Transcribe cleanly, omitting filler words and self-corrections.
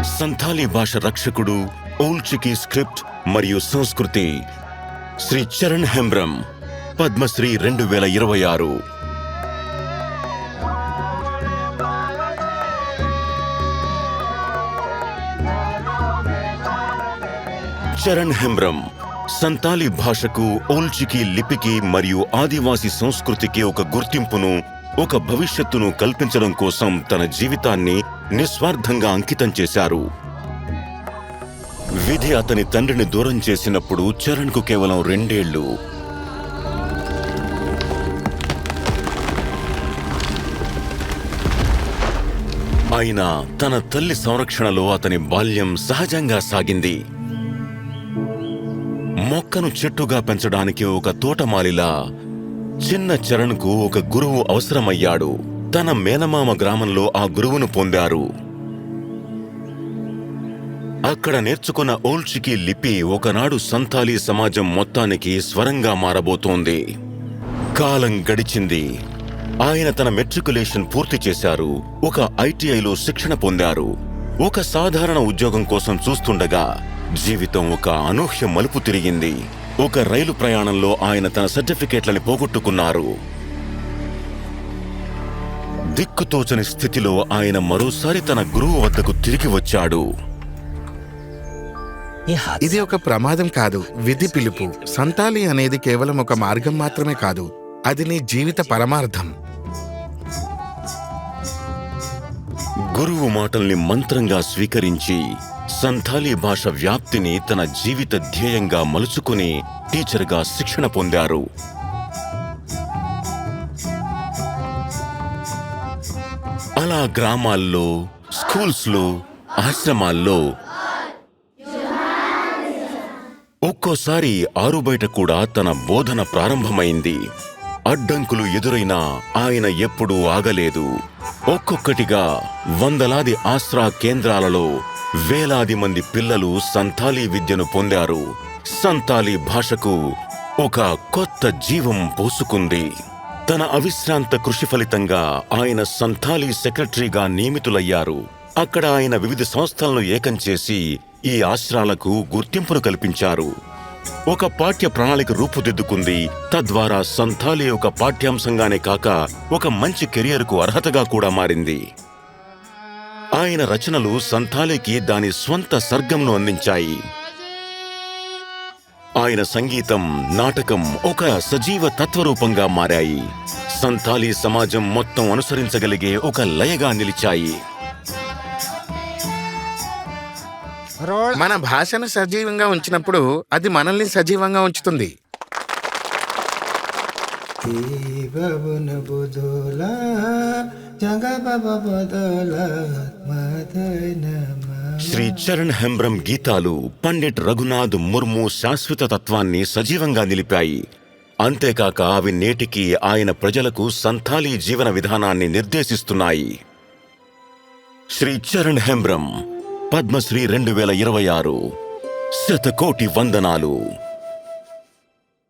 సంథాలీ భాష రక్షకుడు, old చికీ script మరియు సంస్కృతి శ్రీ చరణ్ హెంబ్రమ్, పద్మశ్రీ 2026. చరణ్ హెంబ్రమ్ సంతాలీ భాషకు, ఓల్డ్ చికీ లిపికి మరియు ఆదివాసీ సంస్కృతికి ఒక గుర్తింపును, ఒక భవిష్యత్తును కల్పించడం కోసం తన జీవితాన్ని నిస్వార్థంగా అంకితం చేశారు. విధి అతని తండ్రిని దూరం చేసినప్పుడు చరణ్కు కేవలం 2 ఏళ్లు. అయినా తన తల్లి సంరక్షణలో అతని బాల్యం సహజంగా సాగింది. మొక్కను చెట్టుగా పెంచడానికి ఒక తోటమాలిలా చిన్న చరణ్కు ఒక గురువు అవసరమయ్యాడు. తన మేనమామ గ్రామంలో ఆ గురువును పొందారు. అక్కడ నేర్చుకున్న ఓల్డ్ చికీ లిపి ఒకనాడు సంతాలీ సమాజం మొత్తానికి స్వరంగా మారబోతోంది. కాలం గడిచింది. ఆయన తన మెట్రికులేషన్ పూర్తి చేశారు. ఒక ఐటీఐలో శిక్షణ పొందారు. ఒక సాధారణ ఉద్యోగం కోసం చూస్తుండగా జీవితం ఒక అనూహ్య మలుపు తిరిగింది. ఒక రైలు ప్రయాణంలో ఆయన తన సర్టిఫికేట్లని పోగొట్టుకున్నారు. దిక్కుతోచని స్థితిలో ఆయన మరోసారి తన గురువు వద్దకు తిరిగి వచ్చాడు. ఇది ఒక ప్రమాదం కాదు, విధి పిలుపు. సంతాలి అనేది కేవలం ఒక మార్గం మాత్రమే కాదు, అది నీ జీవిత పరమార్థం. గురువు మాటల్ని మంత్రంగా స్వీకరించి సంతాలీ భాష వ్యాప్తిని తన జీవిత ధ్యేయంగా మలుచుకుని టీచర్గా శిక్షణ పొందారు. అలా గ్రామాల్లో, స్కూల్స్లో, ఆశ్రమాల్లో, ఒక్కోసారి ఆరుబయట కూడా తన బోధన ప్రారంభమైంది. అడ్డంకులు ఎదురైనా ఆయన ఎప్పుడూ ఆగలేదు. ఒక్కొక్కటిగా వందలాది ఆశ్రా కేంద్రాలలో వేలాది మంది పిల్లలు సంతాలీ విద్యను పొందారు. సంతాలీ భాషకు ఒక కొత్త జీవం పోసుకుంది. తన అవిశ్రాంత కృషి ఫలితంగా ఆయన సంతాలీ సెక్రటరీగా నియమితులయ్యారు. అక్కడ ఆయన వివిధ సంస్థలను ఏకం చేసి ఈ ఆశ్రాలకు గుర్తింపును కల్పించారు. ఒక పాఠ్య ప్రణాళిక రూపుదిద్దుకుంది. తద్వారా సంతాలీ ఒక పాఠ్యాంశంగానే కాక ఒక మంచి కెరియర్కు అర్హతగా కూడా మారింది. ఆయన రచనలు సంతాలీకి దాని స్వంత సర్గంను అందించాయి. ఆయన సంగీతం, నాటకం ఒక సజీవ తత్వరూపంగా మారాయి. సంతాలీ సమాజం మొత్తం అనుసరించగలిగే ఒక లయగా నిలిచాయి. మన భాషను సజీవంగా ఉంచినప్పుడు అది మనల్ని సజీవంగా ఉంచుతుంది. శ్రీ చరణ్ హెంబ్రమ్ గీతాలు పండిట్ రఘునాథ్ ముర్ము శాశ్వత తత్వాన్ని సజీవంగా నిలిపాయి. అంతేకాక అవి నేటికి ఆయన ప్రజలకు సంతాలీ జీవన విధానాన్ని నిర్దేశిస్తున్నాయి. శ్రీ చరణ్ హెంబ్రమ్, పద్మశ్రీ 2026. శతకోటి వందనాలు.